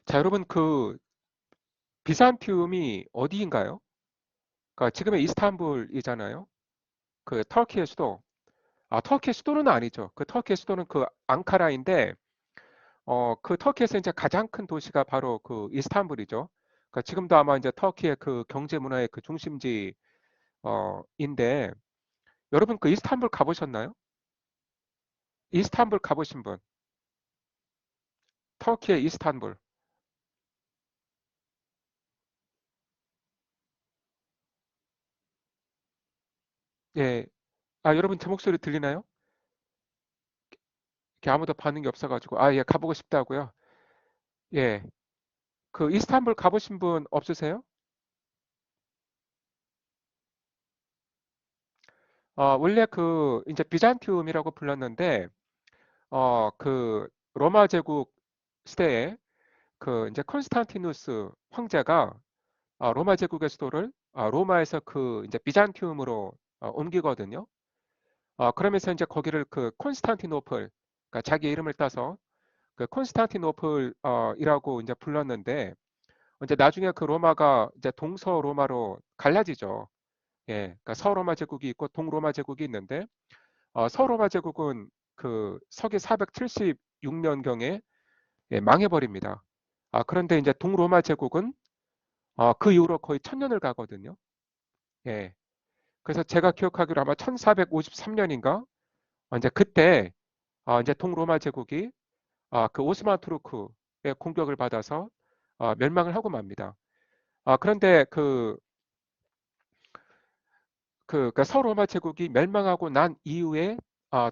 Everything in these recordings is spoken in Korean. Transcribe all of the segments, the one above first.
자, 여러분 그 비산티움이 어디인가요? 그러니까 지금의 이스탄불이잖아요. 그 터키의 수도. 아, 터키의 수도는 아니죠. 그 터키의 수도는 그 앙카라인데, 그 터키에서 이제 가장 큰 도시가 바로 그 이스탄불이죠. 그러니까 지금도 아마 이제 터키의 그 경제 문화의 그 중심지, 인데, 여러분 그 이스탄불 가보셨나요? 이스탄불 가보신 분? 터키의 이스탄불. 예. 아, 여러분 제 목소리 들리나요? 이렇게 아무도 반응이 없어가지고. 아, 예, 가보고 싶다고요? 예. 그 이스탄불 가보신 분 없으세요? 원래 그 이제 비잔티움이라고 불렀는데 그 로마 제국 시대에 그 이제 콘스탄티누스 황제가 로마 제국의 수도를 로마에서 그 이제 비잔티움으로 옮기거든요. 그러면서 이제 거기를 그 콘스탄티노플, 그러니까 자기 이름을 따서 그 콘스탄티노플 이라고 이제 불렀는데 이제 나중에 그 로마가 이제 동서 로마로 갈라지죠. 예, 그러니까 서로마 제국이 있고 동로마 제국이 있는데 서로마 제국은 그 서기 476년경에 망해버립니다. 그런데 이제 동로마 제국은 그 이후로 거의 1000년을 가거든요. 예. 그래서 제가 기억하기로 아마 1453년인가 이제 그때 이제 동로마 제국이 그 오스만 투르크의 공격을 받아서 멸망을 하고 맙니다. 그런데 그 서로마 제국이 멸망하고 난 이후에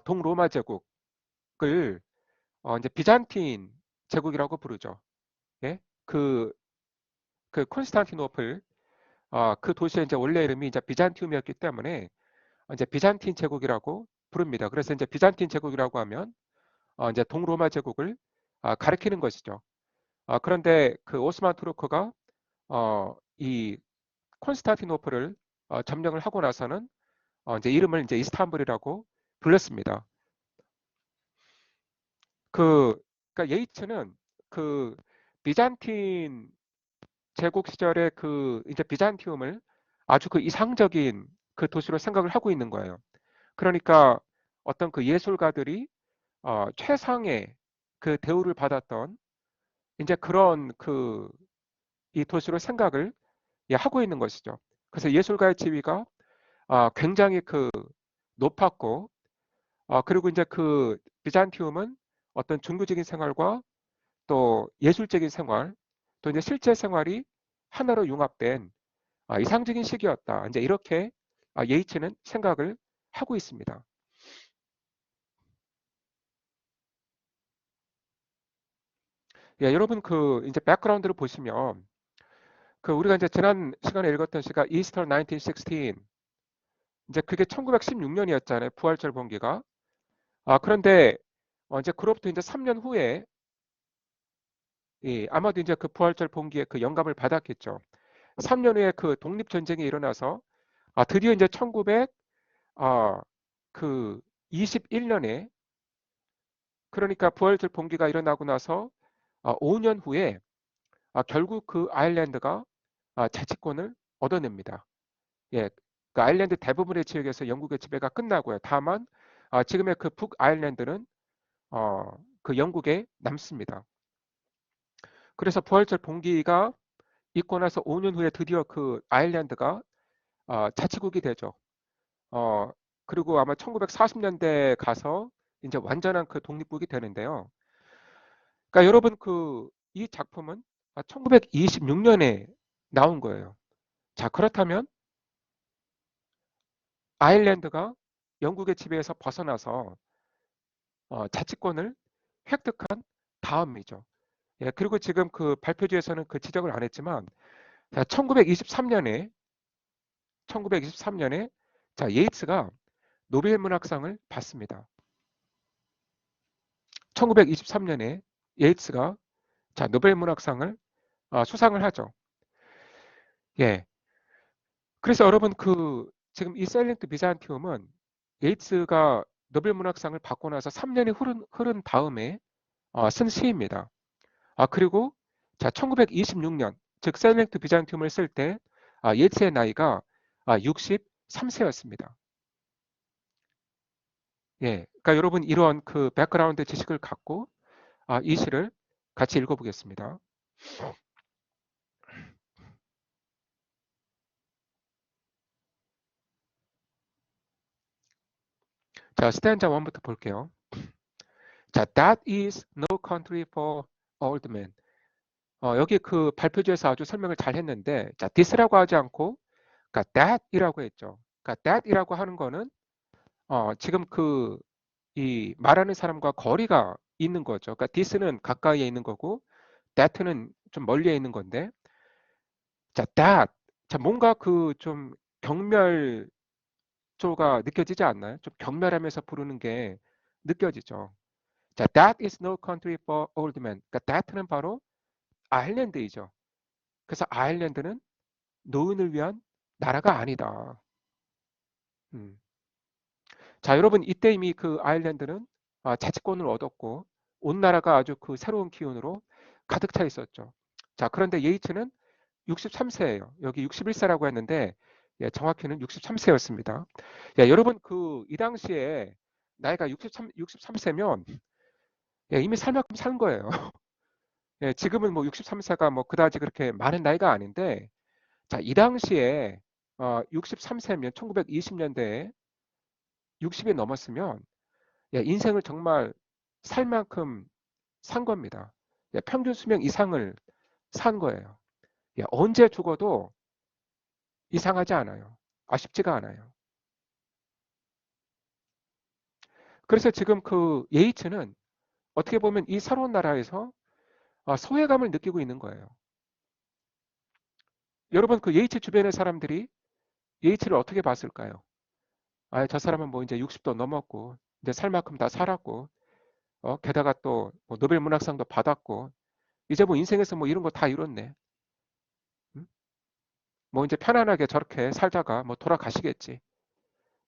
동로마 제국을 이제 비잔틴 제국이라고 부르죠. 예? 그 콘스탄티노플 그 도시의 이제 원래 이름이 이제 비잔티움이었기 때문에 이제 비잔틴 제국이라고 부릅니다. 그래서 이제 비잔틴 제국이라고 하면 이제 동로마 제국을 가리키는 것이죠. 그런데 그 오스만 투르크가 이 콘스탄티노플을 점령을 하고 나서는 이제 이름을 이제 이스탄불이라고 불렀습니다. 그 그러니까 예이츠는 그 비잔틴 제국 시절에 그 이제 비잔티움을 아주 그 이상적인 그 도시로 생각을 하고 있는 거예요. 그러니까 어떤 그 예술가들이 최상의 그 대우를 받았던 이제 그런 그 이 도시로 생각을 하고 있는 것이죠. 그래서 예술가의 지위가 굉장히 그 높았고 그리고 이제 그 비잔티움은 어떤 종교적인 생활과 또 예술적인 생활 또 이제 실제 생활이 하나로 융합된 이상적인 시기였다. 이제 이렇게 예이츠는 생각을 하고 있습니다. 예, 여러분 그 이제 백그라운드를 보시면 그 우리가 이제 지난 시간에 읽었던 시가 이스터 1916 이제 그게 1916년이었잖아요. 부활절 봉기가. 그런데 이제 그로부터 이제 3년 후에 아마도 이제 그 부활절 봉기에 그 영감을 받았겠죠. 3년 후에 그 독립전쟁이 일어나서 드디어 이제 1900 그 21년에 그러니까 부활절 봉기가 일어나고 나서 5년 후에 결국 그 아일랜드가 자치권을 얻어냅니다. 예, 그 아일랜드 대부분의 지역에서 영국의 지배가 끝나고요. 다만 지금의 그 북아일랜드는 그 영국에 남습니다. 그래서 부활절 봉기가 있고 나서 5년 후에 드디어 그 아일랜드가 자치국이 되죠. 어, 그리고 아마 1940년대 가서 이제 완전한 그 독립국이 되는데요. 그러니까 여러분 그 이 작품은 1926년에 나온 거예요. 자, 그렇다면 아일랜드가 영국의 지배에서 벗어나서 자치권을 획득한 다음이죠. 예, 그리고 지금 그 발표지에서는 그 지적을 안 했지만 1923년에 1923년에 자, 예이츠가 노벨 문학상을 받습니다. 1923년에 예이츠가 자, 노벨 문학상을 수상을 하죠. 예. 그래서 여러분 그 지금 이 사일렌트 비잔티움은 예이츠가 노벨 문학상을 받고 나서 3년이 흐른 다음에 쓴 시입니다. 그리고 자, 1926년, 즉 셀렉트 비잔티움을 쓸 때 예츠의 나이가 63세였습니다. 예, 그러니까 여러분 이런 그 백그라운드 지식을 갖고 이 시를 같이 읽어보겠습니다. 자, 스탠자 1부터 볼게요. 자, that is no country for old men. 여기 그 발표지에서 아주 설명을 잘 했는데, 자, this라고 하지 않고, 그러니까 that이라고 했죠. 그러니까 that이라고 하는 거는, 지금 이 말하는 사람과 거리가 있는 거죠. 그러니까 this는 가까이에 있는 거고, that는 좀 멀리에 있는 건데, 자, that. 자, 뭔가 그 좀 경멸조가 느껴지지 않나요? 좀 경멸하면서 부르는 게 느껴지죠. 자, that is no country for old men. 그러니까 that는 바로 아일랜드이죠. 그래서 아일랜드는 노인을 위한 나라가 아니다. 음. 자, 여러분 이때 이미 그 아일랜드는 자치권을 얻었고 온 나라가 아주 그 새로운 기운으로 가득 차 있었죠. 자, 그런데 예이츠는 63세예요. 여기 61세라고 했는데 예, 정확히는 63세였습니다. 예, 여러분 이 당시에 나이가 63세면 예, 이미 살 만큼 산 거예요. 예, 지금은 뭐 63세가 뭐 그다지 그렇게 많은 나이가 아닌데 자, 이 당시에 63세면 1920년대에 60이 넘었으면 예, 인생을 정말 살 만큼 산 겁니다. 예, 평균 수명 이상을 산 거예요. 예, 언제 죽어도 이상하지 않아요. 아쉽지가 않아요. 그래서 지금 그 예이츠는 어떻게 보면 이 새로운 나라에서 소외감을 느끼고 있는 거예요. 여러분 그 예이츠 주변의 사람들이 예이츠를 어떻게 봤을까요? 저 사람은 뭐 이제 60도 넘었고 이제 살 만큼 다 살았고 게다가 또뭐 노벨 문학상도 받았고 이제 뭐 인생에서 뭐 이런 거 다 이뤘네. 음? 뭐 이제 편안하게 저렇게 살다가 뭐 돌아가시겠지.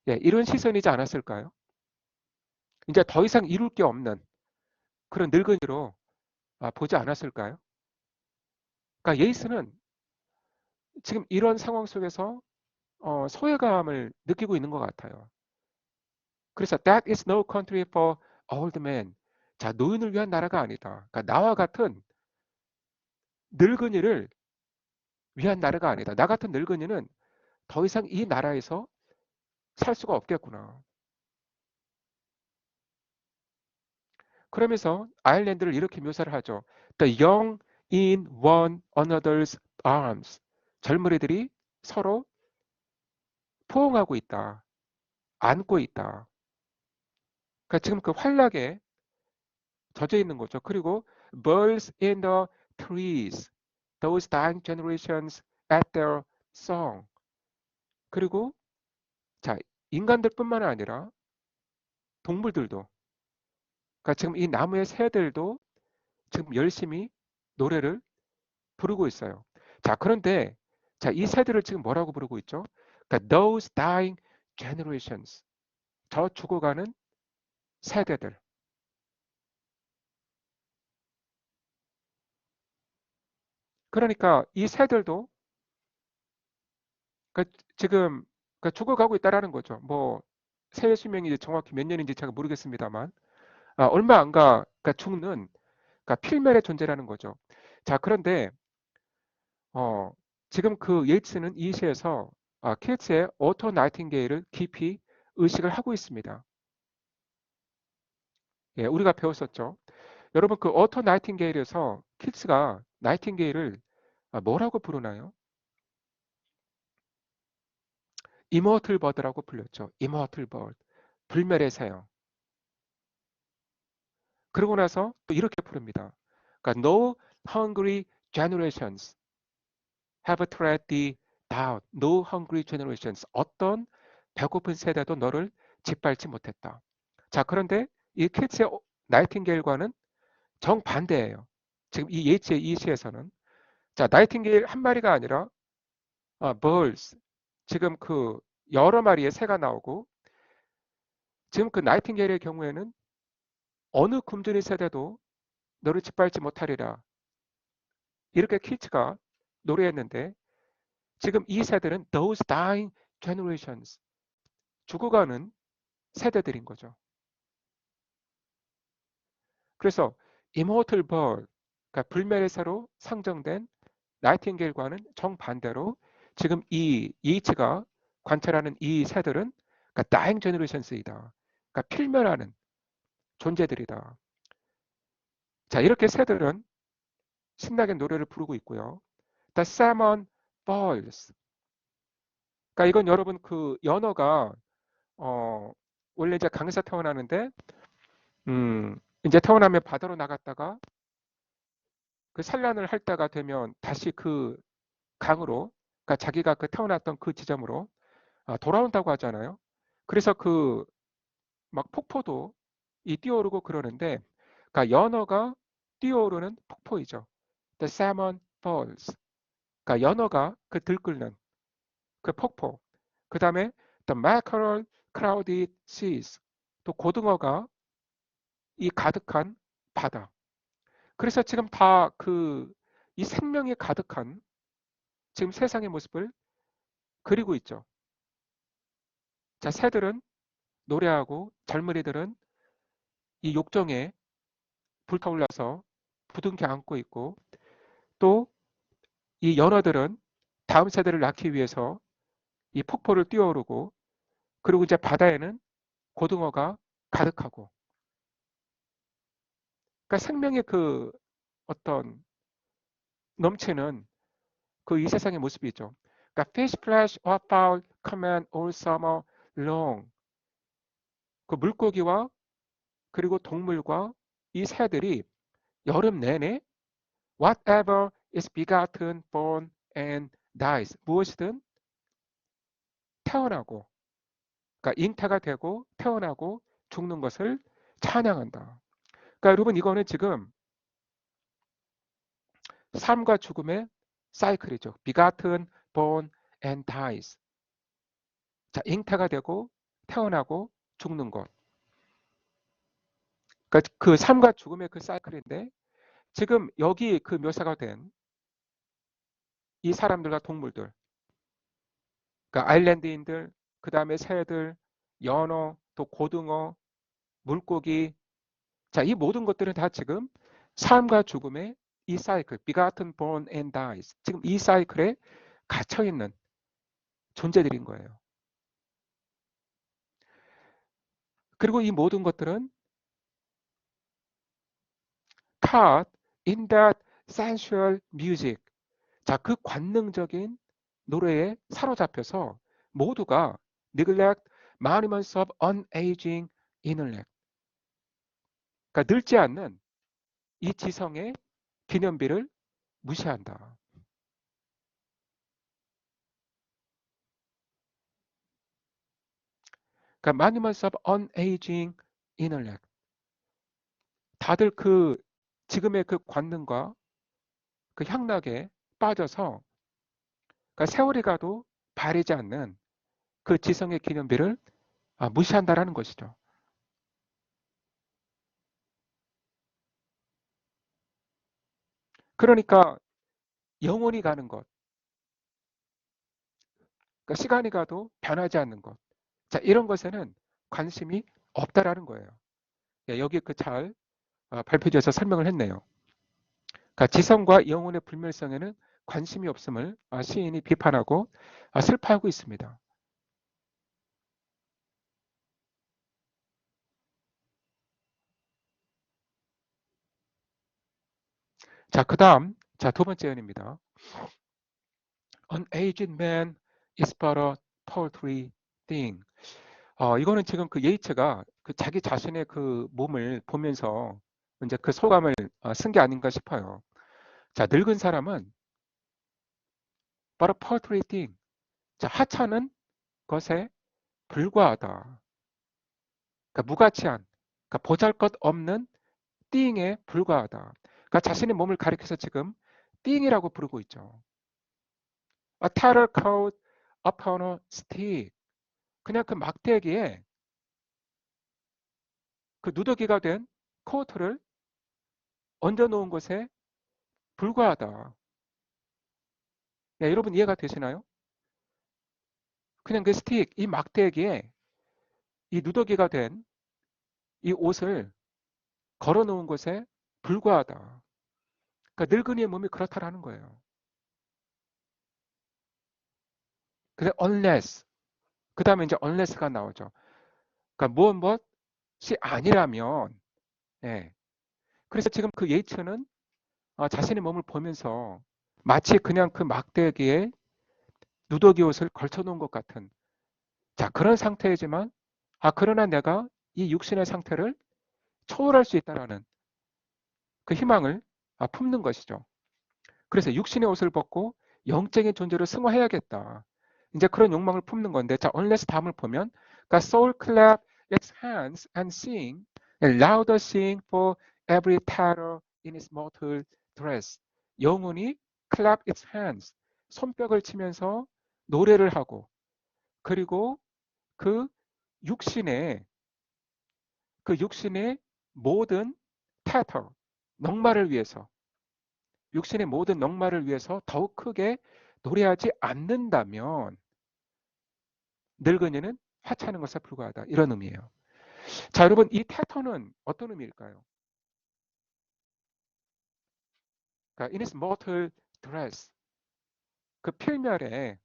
예, 이런 시선이지 않았을까요? 이제 더 이상 이룰 게 없는 그런 늙은이로 보지 않았을까요? 그러니까 예이스는 지금 이런 상황 속에서 소외감을 느끼고 있는 것 같아요. 그래서 that is no country for old men. 자, 노인을 위한 나라가 아니다. 그러니까 나와 같은 늙은이를 위한 나라가 아니다. 나 같은 늙은이는 더 이상 이 나라에서 살 수가 없겠구나. 그러면서 아일랜드를 이렇게 묘사를 하죠. The young in one another's arms. 젊은이들이 서로 포옹하고 있다. 안고 있다. 그러니까 지금 그 활락에 젖어 있는 거죠. 그리고 birds in the trees. Those dying generations at their song. 그리고 자, 인간들뿐만 아니라 동물들도 그러니까 지금 이 나무의 새들도 지금 열심히 노래를 부르고 있어요. 자, 그런데 자, 이 새들을 지금 뭐라고 부르고 있죠? 그러니까 those dying generations. 저 죽어가는 세대들. 그러니까 이 새들도 그러니까 지금 그러니까 죽어가고 있다라는 거죠. 뭐 새 수명이 이제 정확히 몇 년인지 제가 모르겠습니다만 얼마 안 가, 그러니까 죽는 그러니까 필멸의 존재라는 거죠. 자, 그런데 어, 지금 그 예이츠는 이 시에서 키츠의 오토 나이팅게일을 깊이 의식을 하고 있습니다. 예, 우리가 배웠었죠. 여러분 그 오토 나이팅게일에서 키츠가 나이팅게일을 뭐라고 부르나요? 이모틀 버드라고 불렸죠. 이모틀 버드. 불멸의 새요. 그러고 나서 또 이렇게 부릅니다. 그러니까 no hungry generations have tread thee down. No hungry generations. 어떤 배고픈 세대도 너를 짓밟지 못했다. 자, 그런데 이 키츠의 나이팅게일과는 정반대예요. 지금 이 예치의 이 시에서는 자, 나이팅게일 한 마리가 아니라 birds. 지금 그 여러 마리의 새가 나오고 지금 그 나이팅게일의 경우에는 어느 굶주린 세대도 너를 짓밟지 못하리라. 이렇게 키츠가 노래했는데 지금 이 세대는 those dying generations, 죽어가는 세대들인 거죠. 그래서 immortal bird, 그러니까 불멸의사로 상정된 나이팅게일과는 정반대로 지금 이 예이츠가 관찰하는 이 새들은 그러니까 dying generations이다. 그러니까 필멸하는 존재들이다. 자, 이렇게 새들은 신나게 노래를 부르고 있고요. The salmon falls. 그러니까 이건 여러분 그 연어가 어, 원래 이제 강에서 태어나는데 이제 태어나면 바다로 나갔다가 그 산란을 할 때가 되면 다시 그 강으로, 그러니까 자기가 그 태어났던 그 지점으로 돌아온다고 하잖아요. 그래서 그 막 폭포도 이 뛰어오르고 그러는데, 그러니까 연어가 뛰어오르는 폭포이죠. The salmon falls. 그러니까 연어가 그 들끓는 그 폭포. 그 다음에 the mackerel crowded seas. 또 고등어가 이 가득한 바다. 그래서 지금 다 그 이 생명이 가득한 지금 세상의 모습을 그리고 있죠. 자, 새들은 노래하고 젊은이들은 이 욕정에 불타올라서 부둥켜 안고 있고, 또 이 연어들은 다음 세대를 낳기 위해서 이 폭포를 뛰어오르고, 그리고 이제 바다에는 고등어가 가득하고, 그러니까 생명의 그 어떤 넘치는 그 이 세상의 모습이죠. 그러니까 fish, flesh, or fowl command all summer long. 그 물고기와 그리고 동물과 이 새들이 여름 내내 whatever is begotten, born and dies. 무엇이든 태어나고, 그러니까 잉태가 되고 태어나고 죽는 것을 찬양한다. 그러니까 여러분 이거는 지금 삶과 죽음의 사이클이죠. begotten, born and dies. 자, 잉태가 되고 태어나고 죽는 것. 그러니까 그 삶과 죽음의 그 사이클인데, 지금 여기 그 묘사가 된 이 사람들과 동물들, 그러니까 아일랜드인들, 그 다음에 새들, 연어, 또 고등어, 물고기, 자, 이 모든 것들은 다 지금 삶과 죽음의 이 사이클, begotten, born and dies. 지금 이 사이클에 갇혀 있는 존재들인 거예요. 그리고 이 모든 것들은 caught in that sensual music. 자, 그 관능적인 노래에 사로잡혀서 모두가 neglect monuments of unaging intellect. 그러니까 늙지 않는 이 지성의 기념비를 무시한다. 그러니까 monuments of unaging intellect. 다들 그 지금의 그 관능과 그 향락에 빠져서, 그러니까 세월이 가도 바래지 않는 그 지성의 기념비를 무시한다라는 것이죠. 그러니까 영원히 가는 것, 그러니까 시간이 가도 변하지 않는 것. 자, 이런 것에는 관심이 없다라는 거예요. 예, 여기 그 잘 발표지에서 설명을 했네요. 그러니까 지성과 영혼의 불멸성에는 관심이 없음을 시인이 비판하고 슬퍼하고 있습니다. 자, 그 다음, 자, 두 번째 연입니다. An aged man is but a paltry thing. 이거는 지금 그 예이츠가 그 자기 자신의 그 몸을 보면서 이제 그 소감을 쓴 게 아닌가 싶어요. 자, 늙은 사람은 but a paltry thing. 자, 하찮은 것에 불과하다. 그러니까 무가치한, 그러니까 보잘것없는 띵에 불과하다. 그러니까 자신의 몸을 가리켜서 지금 띵이라고 부르고 있죠. A tattered coat upon a stick. 그냥 그 막대기에 그 누더기가 된 코트를 얹어 놓은 것에 불과하다. 예, 여러분 이해가 되시나요? 그냥 그 스틱, 이 막대기에 이 누더기가 된 이 옷을 걸어 놓은 것에 불과하다. 그러니까 늙은이의 몸이 그렇다라는 거예요. 그래서 unless, 그 다음에 이제 unless가 나오죠. 그러니까 무엇이 아니라면, 예. 그래서 지금 그 예이츠는 자신의 몸을 보면서 마치 그냥 그 막대기에 누더기 옷을 걸쳐 놓은 것 같은, 자, 그런 상태이지만, 그러나 내가 이 육신의 상태를 초월할 수 있다라는 그 희망을 품는 것이죠. 그래서 육신의 옷을 벗고 영적인 존재로 승화해야겠다. 이제 그런 욕망을 품는 건데, 자, unless 다음을 보면, 그러니까 soul clap its hands and sing, and louder sing for every terror in its mortal dress. 영혼이 clap its hands, 손뼉을 치면서 노래를 하고, 그리고 그 육신의, 그 육신의 모든 태터, 넉마를 위해서, 육신의 모든 넉마를 위해서 더욱 크게 노래하지 않는다면 늙은이는 하찮은 것에 불과하다. 이런 의미예요. 자, 여러분 이 태토는 어떤 의미일까요? 그러니까 in its mortal dress, 그 필멸의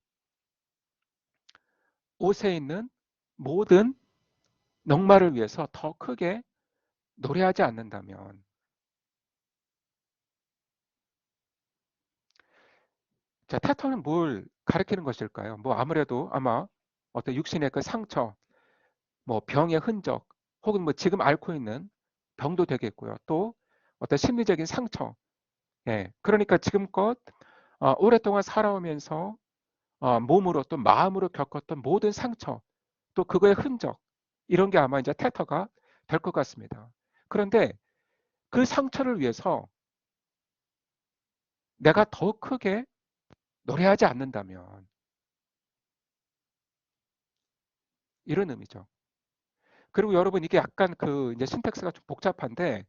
옷에 있는 모든 넉마를 위해서 더 크게 노래하지 않는다면, 자, 태토는 뭘 가리키는 것일까요? 뭐 아무래도 아마 어떤 육신의 그 상처, 뭐 병의 흔적, 혹은 뭐 지금 앓고 있는 병도 되겠고요. 또 어떤 심리적인 상처, 예, 그러니까 지금껏 오랫동안 살아오면서 몸으로 또 마음으로 겪었던 모든 상처, 또 그거의 흔적, 이런 게 아마 이제 태터가 될 것 같습니다. 그런데 그 상처를 위해서 내가 더 크게 노래하지 않는다면, 이런 의미죠. 그리고 여러분 이게 약간 그 이제 신텍스가 좀 복잡한데,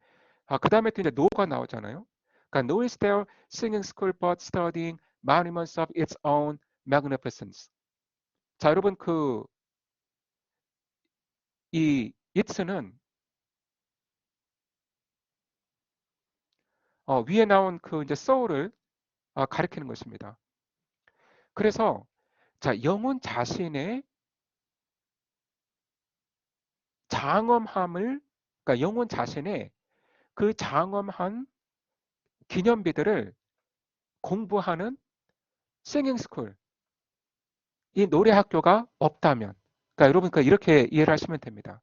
그 다음에 또 이제 no가 나오잖아요. 그러니까 no is there singing school but studying monuments of its own magnificence. 자, 여러분 그 이 it는 위에 나온 그 이제 soul을 가리키는 것입니다. 그래서 자, 영혼 자신의 장엄함을, 그러니까 영혼 자신의 그 장엄한 기념비들을 공부하는 싱잉 스쿨, 이 노래 학교가 없다면, 그러니까 여러분 그러니까 이렇게 이해를 하시면 됩니다.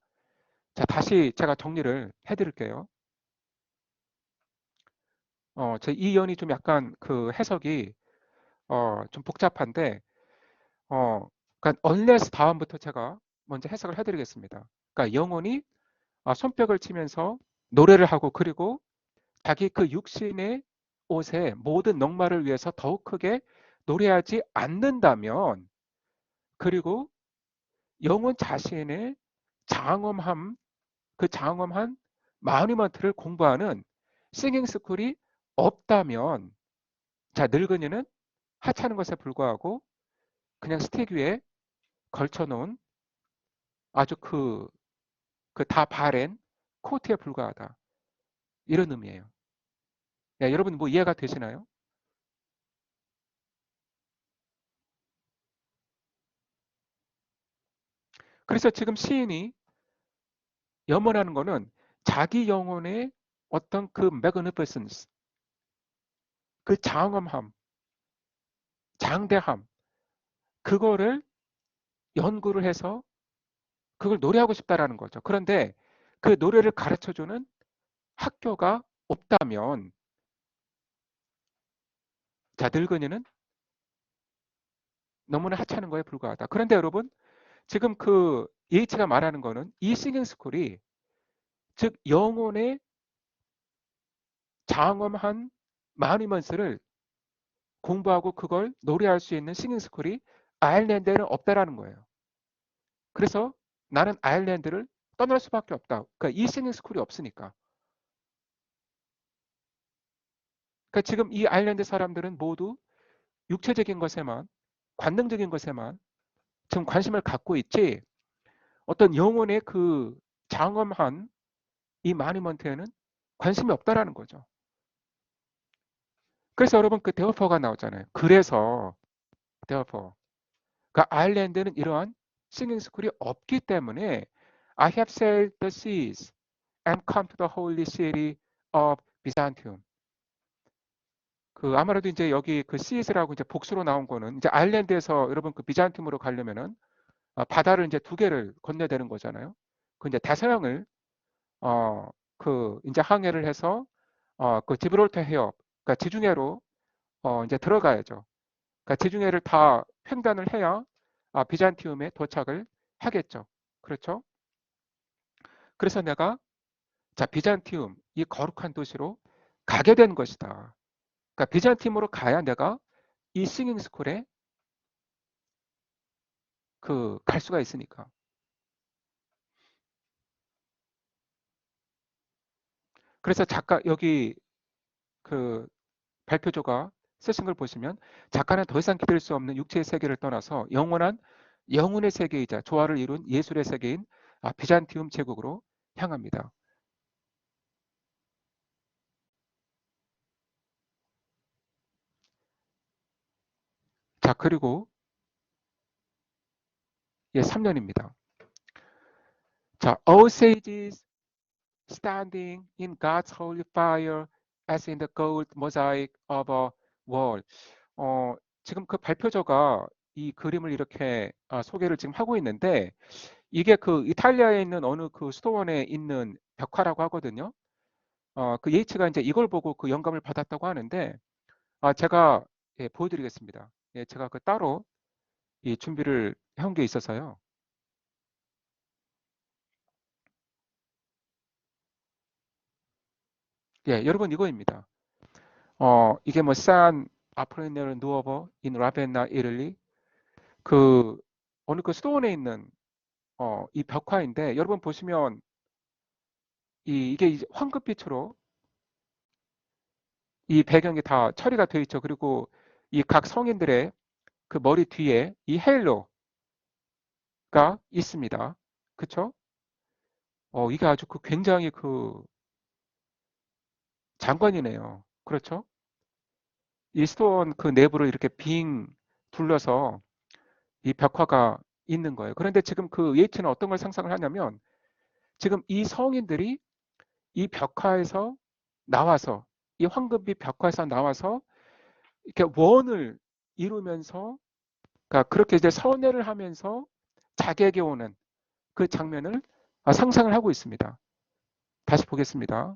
자, 다시 제가 정리를 해드릴게요. 제 이연이 좀 약간 그 해석이 좀 복잡한데, 그러니까 unless 다음부터 제가 먼저 해석을 해드리겠습니다. 그러니까 영혼이 손뼉을 치면서 노래를 하고, 그리고 자기 그 육신의 옷에 모든 넉마를 위해서 더욱 크게 노래하지 않는다면, 그리고 영혼 자신의 장엄함, 그 장엄한 마니먼트를 공부하는 싱잉 스쿨이 없다면, 자, 늙은이는 하찮은 것에 불과하고 그냥 스틱 위에 걸쳐놓은 아주 그 다 바랜 코트에 불과하다. 이런 의미예요. 야, 여러분 뭐 이해가 되시나요? 그래서 지금 시인이 염원하는 거는 자기 영혼의 어떤 그 magnificence, 그 장엄함, 장대함, 그거를 연구를 해서 그걸 노래하고 싶다라는 거죠. 그런데 그 노래를 가르쳐주는 학교가 없다면, 자, 늙은이는 너무나 하찮은 거에 불과하다. 그런데 여러분, 지금 그 예이츠가 말하는 거는 이 싱잉 스쿨이, 즉 영혼의 장엄한 마니먼스를 공부하고 그걸 노래할 수 있는 싱잉 스쿨이 아일랜드에는 없다라는 거예요. 그래서 나는 아일랜드를 떠날 수밖에 없다. 그러니까 이 싱잉 스쿨이 없으니까. 그러니까 지금 이 아일랜드 사람들은 모두 육체적인 것에만, 관능적인 것에만 지금 관심을 갖고 있지, 어떤 영혼의 그 장엄한 이 마니먼트에는 관심이 없다라는 거죠. 그래서 여러분 그 데어퍼가 나오잖아요. 그래서 데어퍼. 그 아일랜드는 이러한 싱잉 스쿨이 없기 때문에 I have sailed the seas and come to the holy city of Byzantium. 그 아무래도 이제 여기 그 시스라고 이제 복수로 나온 거는 이제 아일랜드에서 여러분 그 비잔티움으로 가려면은 바다를 이제 두 개를 건너야 되는 거잖아요. 그 이제 대서양을 그 이제 항해를 해서 그 지브롤터 해협, 그러니까 지중해로 이제 들어가야죠. 그러니까 지중해를 다 횡단을 해야 비잔티움에 도착을 하겠죠. 그렇죠? 그래서 내가 자 비잔티움 이 거룩한 도시로 가게 된 것이다. 그러니까 비잔티움으로 가야 내가 이 싱잉 스쿨에 그 갈 수가 있으니까. 그래서 작가 여기 그 발표조가 쓰신 걸 보시면 작가는 더 이상 기댈 수 없는 육체의 세계를 떠나서 영원한 영혼의 세계이자 조화를 이룬 예술의 세계인 비잔티움 제국으로 향합니다. 자 그리고 예 3년입니다. 자 all sages standing in God's holy fire as in the gold mosaic of a wall. 지금 그 발표자가 이 그림을 이렇게 소개를 지금 하고 있는데 이게 그 이탈리아에 있는 어느 그 수도원에 있는 벽화라고 하거든요. 그 예이츠가 이제 이걸 보고 그 영감을 받았다고 하는데 제가 예, 보여드리겠습니다. 예, 제가 그 따로 이 준비를 해온 게 있어서요. 예, 여러분 이거입니다. 이게 뭐 산 아프리네르 누오버 인 라벤나 이를리 그 어느 그 수도원에 있는 이 벽화인데 여러분 보시면 이게 이제 황금빛으로 이 배경이 다 처리가 되어 있죠. 그리고 이 각 성인들의 그 머리 뒤에 이 헤일로가 있습니다. 그쵸? 이게 아주 그 굉장히 그 장관이네요. 그렇죠? 이 스톤 그 내부를 이렇게 빙 둘러서 이 벽화가 있는 거예요. 그런데 지금 그 예이츠는 어떤 걸 상상을 하냐면 지금 이 성인들이 이 벽화에서 나와서 이 황금빛 벽화에서 나와서 이렇게 원을 이루면서 그러니까 그렇게 이제 선회를 하면서 자객에 오는 그 장면을 상상을 하고 있습니다. 다시 보겠습니다.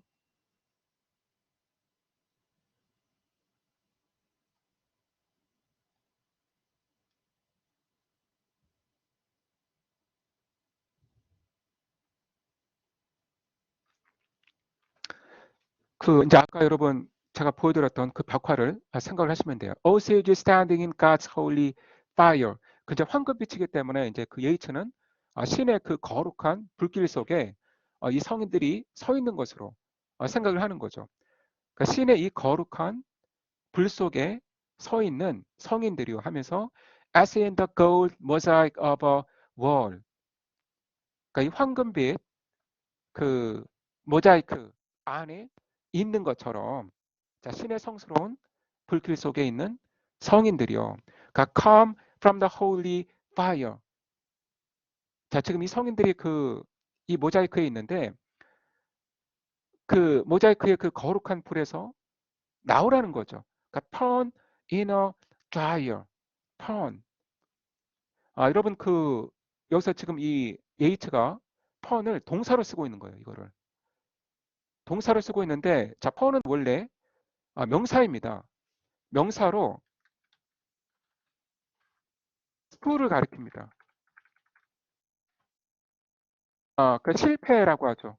그 이제 아까 여러분 제가 보여드렸던 그 벽화를 생각을 하시면 돼요. All sages standing in God's holy fire. 그 이제 황금빛이기 때문에 이제 그 예이츠는 신의 그 거룩한 불길 속에 이 성인들이 서 있는 것으로 생각을 하는 거죠. 그러니까 신의 이 거룩한 불 속에 서 있는 성인들이요 하면서 as in the gold mosaic of a wall. 그러니까 이 황금빛 그 모자이크 안에 있는 것처럼 자, 신의 성스러운 불길 속에 있는 성인들이요. 그러니까 come from the holy fire. 자, 지금 이 성인들이 그 이 모자이크에 있는데 그 모자이크의 그 거룩한 불에서 나오라는 거죠. 그러니까 turn in a dryer. turn. 여러분 그 여기서 지금 이 예이츠가 turn을 동사로 쓰고 있는 거예요. 이거를. 동사로 쓰고 있는데 자, turn은 원래 명사입니다. 명사로 스쿨을 가리킵니다. 그 실패라고 하죠.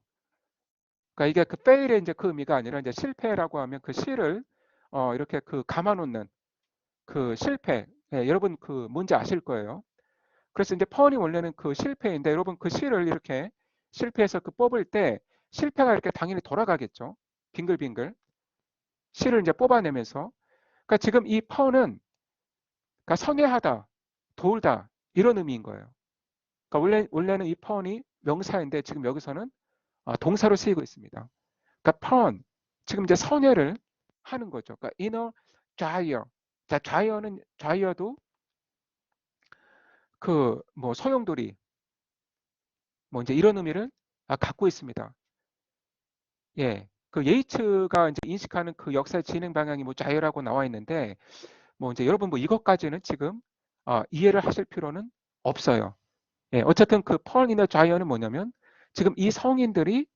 그러니까 이게 그 fail의 이제 그 의미가 아니라 이제 실패라고 하면 그 실을 이렇게 그 감아놓는 그 실패. 예, 여러분 그 뭔지 아실 거예요. 그래서 이제 펀이 원래는 그 실패인데 여러분 그 실을 이렇게 실패해서 그 뽑을 때 실패가 이렇게 당연히 돌아가겠죠. 빙글빙글 실을 이제 뽑아내면서. 그러니까 지금 이 펀은 그러니까 선회하다, 도울다 이런 의미인 거예요. 그러니까 원래는 이 펀이 명사인데 지금 여기서는 동사로 쓰이고 있습니다. 그러니까 펀, 지금 이제 선회를 하는 거죠. 그러니까 inner desire. 자, desire도 그 뭐 소용돌이 뭐 이제 이런 의미를 갖고 있습니다. 예. 그 예이츠가 이제 인식하는 그 역사의 진행 방향이 뭐 자유라고 나와 있는데 뭐 이제 여러분 뭐 이것까지는 지금 이해를 하실 필요는 없어요. 예. 어쨌든 그 펄이나 자이어는 뭐냐면 지금 이 성인들이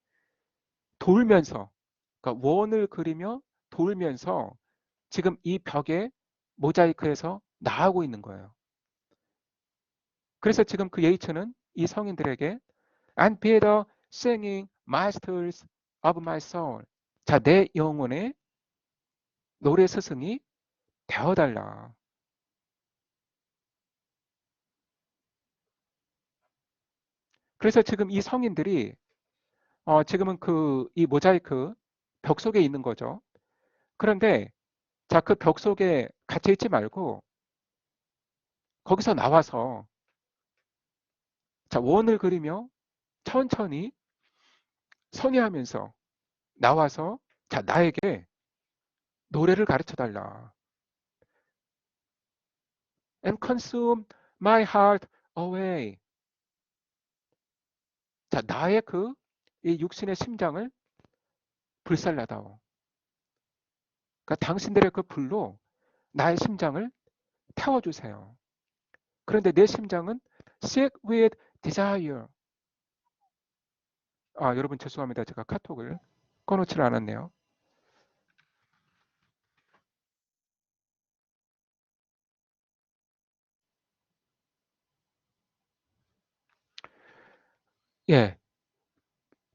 돌면서 그러니까 원을 그리며 돌면서 지금 이 벽에 모자이크해서 나가고 있는 거예요. 그래서 지금 그 예이츠는 이 성인들에게 And be the singing masters of my soul. 자, 내 영혼의 노래 스승이 되어달라. 그래서 지금 이 성인들이 지금은 그 이 모자이크 벽 속에 있는 거죠. 그런데 자, 그 벽 속에 갇혀 있지 말고 거기서 나와서 자, 원을 그리며 천천히 선회하면서 나와서 자, 나에게 노래를 가르쳐 달라. And consume my heart away. 자, 나의 그 이 육신의 심장을 불살라다오. 그러니까 당신들의 그 불로 나의 심장을 태워주세요. 그런데 내 심장은 sick with desire. 여러분 죄송합니다. 제가 카톡을 꺼놓지를 않았네요. 예.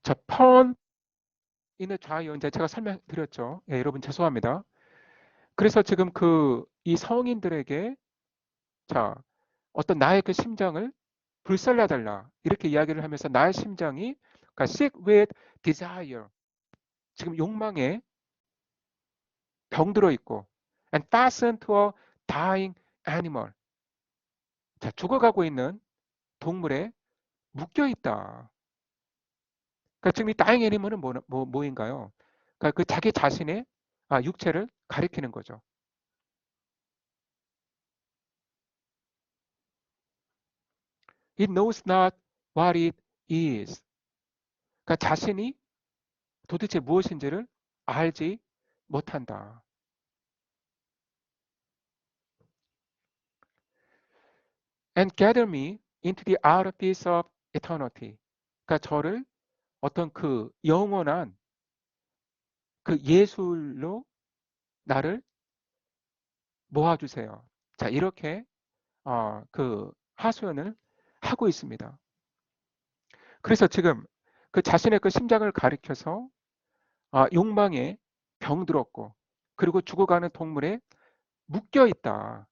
자, 펀 인의 좌이어 이제 제가 설명드렸죠. 예, 여러분 죄송합니다. 그래서 지금 그 이 성인들에게 자, 어떤 나의 그 심장을 불살라달라 이렇게 이야기를 하면서 나의 심장이 그러니까 sick with desire 지금 욕망에 병들어 있고 and fastened to a dying animal 자, 죽어가고 있는 동물에 묶여 있다. 그러니까 지금 이 dying animal은 뭐인가요? 그러니까 그 자기 자신의 육체를 가리키는 거죠. It knows not what it is. 그러니까 자신이 도대체 무엇인지를 알지 못한다. And gather me into the outer peace of eternity. 그러니까 저를 어떤 그 영원한 그 예술로 나를 모아주세요. 자, 이렇게 그 하소연을 하고 있습니다. 그래서 지금 그 자신의 그 심장을 가리켜서 욕망에 병들었고 그리고 죽어가는 동물에 묶여 있다.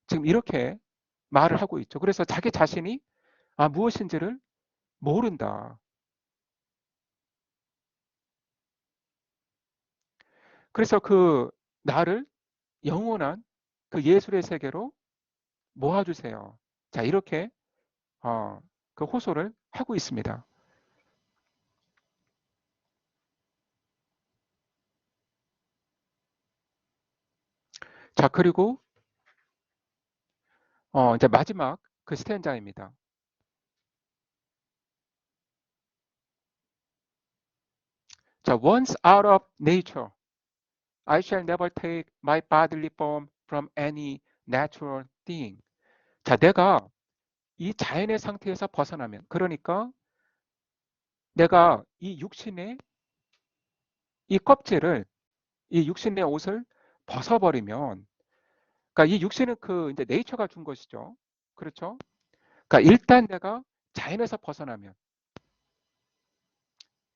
지금 이렇게 말을 하고 있죠. 그래서 자기 자신이 무엇인지를 모른다. 그래서 그 나를 영원한 그 예술의 세계로 모아주세요. 자, 이렇게 그 호소를 하고 있습니다. 자, 그리고 이제 마지막 그 스탠자입니다. 자, once out of nature, I shall never take my bodily form from any natural thing. 자, 내가 이 자연의 상태에서 벗어나면, 그러니까 내가 이 육신의 이 껍질을, 이 육신의 옷을 벗어버리면, 그러니까 이 육신은 그 이제 네이처가 준 것이죠. 그렇죠? 그러니까 일단 내가 자연에서 벗어나면,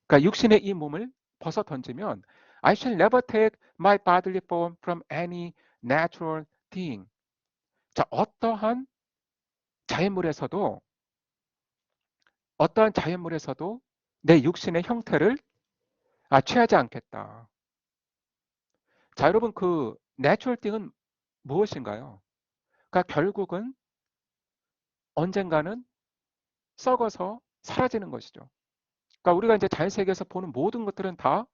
그러니까 육신의 이 몸을 벗어 던지면, I shall never take my bodily form from any natural thing. 자, 자연물에서도 어떠한 자연물에서도 내 육신의 형태를 취하지 않겠다. 자, 여러분 그 내추럴 띵은 무엇인가요? 그러니까 결국은 언젠가는 썩어서 사라지는 것이죠. 그러니까 우리가 이제 자연 세계에서 보는 모든 것들은 다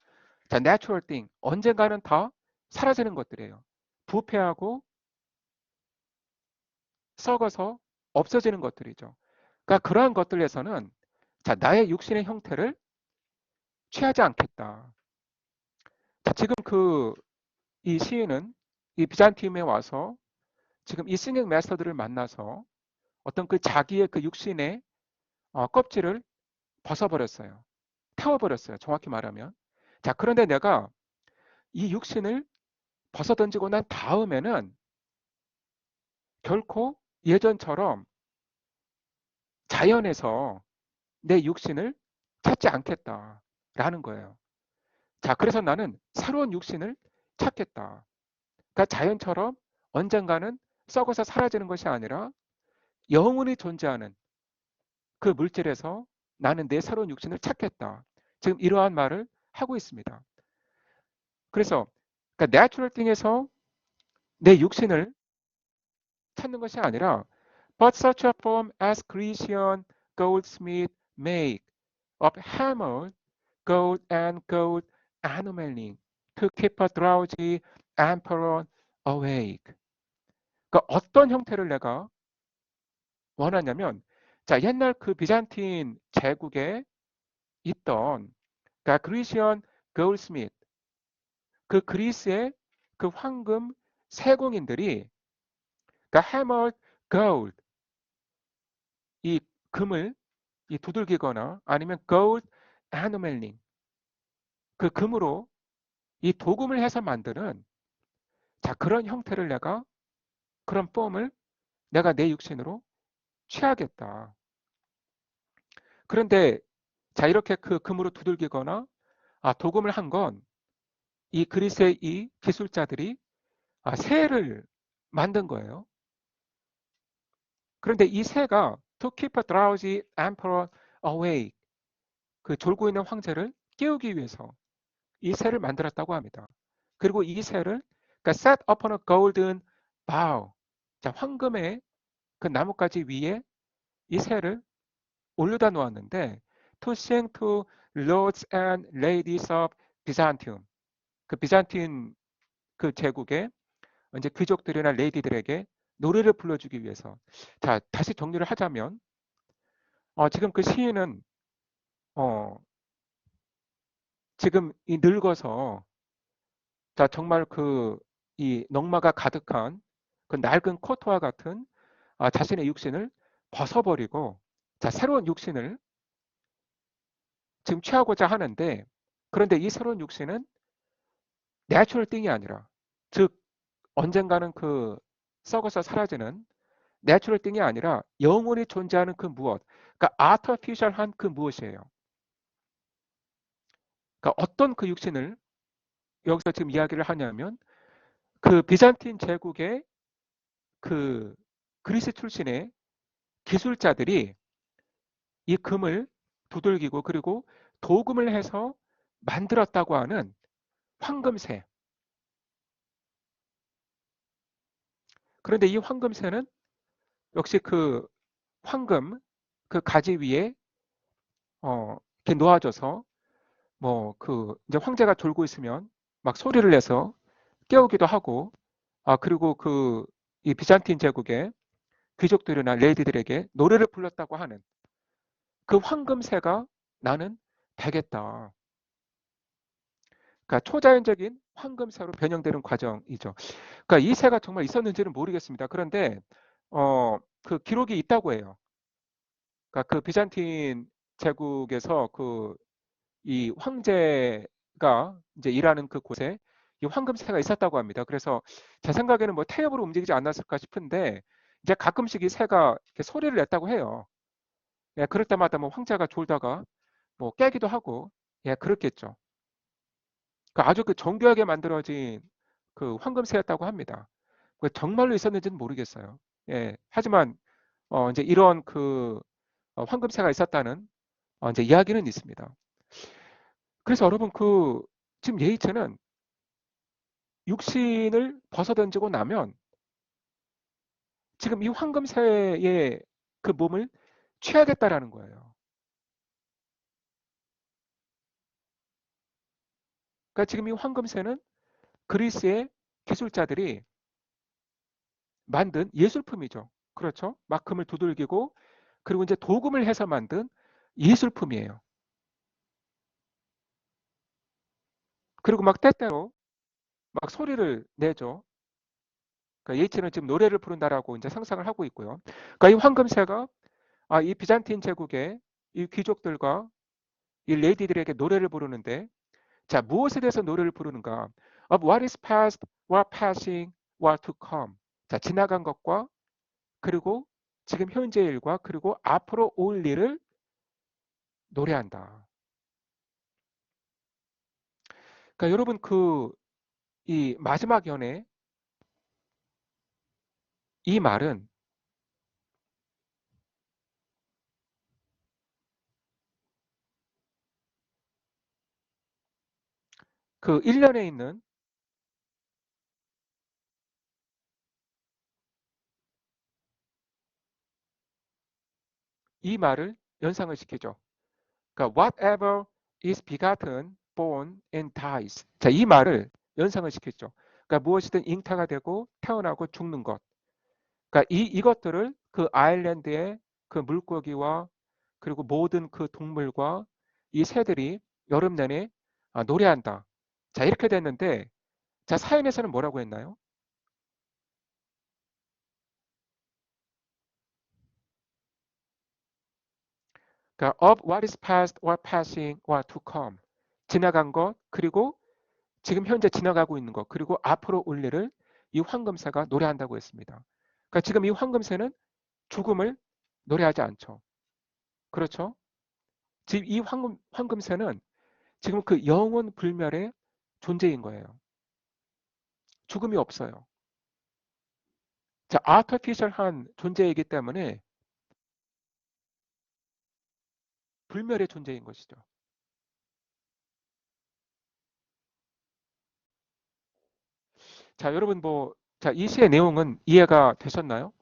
자, natural thing, 언젠가는 다 사라지는 것들이에요. 부패하고 썩어서 없어지는 것들이죠. 그러니까 그러한 것들에서는 자, 나의 육신의 형태를 취하지 않겠다. 자, 지금 이 시인은 이 비잔티움에 와서 지금 이 싱잉 메서드를 만나서 어떤 그 자기의 그 육신의 껍질을 벗어버렸어요. 태워버렸어요. 정확히 말하면. 자, 그런데 내가 이 육신을 벗어던지고 난 다음에는 결코 예전처럼 자연에서 내 육신을 찾지 않겠다라는 거예요. 자, 그래서 나는 새로운 육신을 찾겠다. 그러니까 자연처럼 언젠가는 썩어서 사라지는 것이 아니라 영원히 존재하는 그 물질에서 나는 내 새로운 육신을 찾겠다. 지금 이러한 말을 하고 있습니다. 그래서 그러니까 내추럴 띵에서 내 육신을 찾는 것이 아니라 but such a form as Grecian goldsmith make of hammered gold and gold enameling to keep a drowsy emperor awake. 그러니까 어떤 형태를 내가 원하냐면 자, 옛날 그 비잔틴 제국에 있던 그러니까 그리시언 골스미트 그 그리스의 그 황금 세공인들이 그러니까 hammered gold 이 금을 이 두들기거나 아니면 gold enameling 그 금으로 이 도금을 해서 만드는 자, 그런 형태를 내가 그런 폼을 내가 내 육신으로 취하겠다. 그런데 자, 이렇게 그 금으로 두들기거나 도금을 한 건 이 그리스의 이 기술자들이 새를 만든 거예요. 그런데 이 새가 to keep a drowsy emperor awake 그 졸고 있는 황제를 깨우기 위해서 이 새를 만들었다고 합니다. 그리고 이 새를 그러니까 set upon a golden bough 자, 황금의 그 나뭇가지 위에 이 새를 올려다 놓았는데 to sing to lords and ladies of Byzantium 그 비잔틴 그 제국의 이제 귀족들이나 레이디들에게 노래를 불러주기 위해서 자 다시 정리를 하자면 지금 그 시인은 어, 지금 이 늙어서 자 정말 그 이 넝마가 가득한 그 낡은 코트와 같은 자신의 육신을 벗어버리고 자 새로운 육신을 지금 취하고자 하는데 그런데 이 새로운 육신은 내추럴 띵이 아니라 즉 언젠가는 그 썩어서 사라지는 내추럴 띵이 아니라 영원히 존재하는 그 무엇 그러니까 아터피셜한 그 무엇이에요. 그러니까 어떤 그 육신을 여기서 지금 이야기를 하냐면 그 비잔틴 제국의 그 그리스 출신의 기술자들이 이 금을 두들기고 그리고 도금을 해서 만들었다고 하는 황금새. 그런데 이 황금새는 역시 그 황금 그 가지 위에 이렇게 놓아져서 뭐 그 이제 황제가 졸고 있으면 막 소리를 내서 깨우기도 하고 그리고 그 이 비잔틴 제국의 귀족들이나 레이디들에게 노래를 불렀다고 하는 그 황금새가 나는 되겠다. 그러니까 초자연적인 황금새로 변형되는 과정이죠. 그러니까 이 새가 정말 있었는지는 모르겠습니다. 그런데 그 기록이 있다고 해요. 그러니까 그 비잔틴 제국에서 그 이 황제가 이제 일하는 그 곳에 이 황금새가 있었다고 합니다. 그래서 제 생각에는 뭐 태엽으로 움직이지 않았을까 싶은데 이제 가끔씩 이 새가 이렇게 소리를 냈다고 해요. 예, 그럴 때마다 뭐 황제가 졸다가 뭐 깨기도 하고 예, 그렇겠죠. 그 아주 그 정교하게 만들어진 그 황금새였다고 합니다. 그 정말로 있었는지는 모르겠어요. 예, 하지만 이제 이런 그 황금새가 있었다는 이제 이야기는 있습니다. 그래서 여러분 그 지금 예이츠는 육신을 벗어던지고 나면 지금 이 황금새의 그 몸을 취하겠다라는 거예요. 그러니까 지금 이 황금새는 그리스의 기술자들이 만든 예술품이죠. 그렇죠? 막 금을 두들기고 그리고 이제 도금을 해서 만든 예술품이에요. 그리고 막 때때로 막 소리를 내죠. 그러니까 예치는 지금 노래를 부른다라고 이제 상상을 하고 있고요. 그러니까 이 황금새가 이 비잔틴 제국의 이 귀족들과 이 레이디들에게 노래를 부르는데, 자, 무엇에 대해서 노래를 부르는가? Of what is past, what passing, what to come. 자, 지나간 것과 그리고 지금 현재 일과 그리고 앞으로 올 일을 노래한다. 그러니까 여러분 이 마지막 연에 이 말은 그 1년에 있는 이 말을 연상을 시키죠. 그러니까 whatever is begotten, born and dies. 자, 이 말을 연상을 시켰죠. 그러니까 무엇이든 잉타가 되고 태어나고 죽는 것. 그러니까 이것들을 그 아일랜드의 그 물고기와 그리고 모든 그 동물과 이 새들이 여름 내내 노래한다. 자, 이렇게 됐는데, 자, 사연에서는 뭐라고 했나요? 그러니까 of what is past or passing or to come. 지나간 것, 그리고 지금 현재 지나가고 있는 것, 그리고 앞으로 올 일을 이 황금새가 노래한다고 했습니다. 그러니까 지금 이 황금새는 죽음을 노래하지 않죠. 그렇죠? 지금 이 황금새는 지금 그 영원 불멸의 존재인 거예요. 죽음이 없어요. 자, 아티피셜한 존재이기 때문에 불멸의 존재인 것이죠. 자, 여러분 자, 이 시의 내용은 이해가 되셨나요?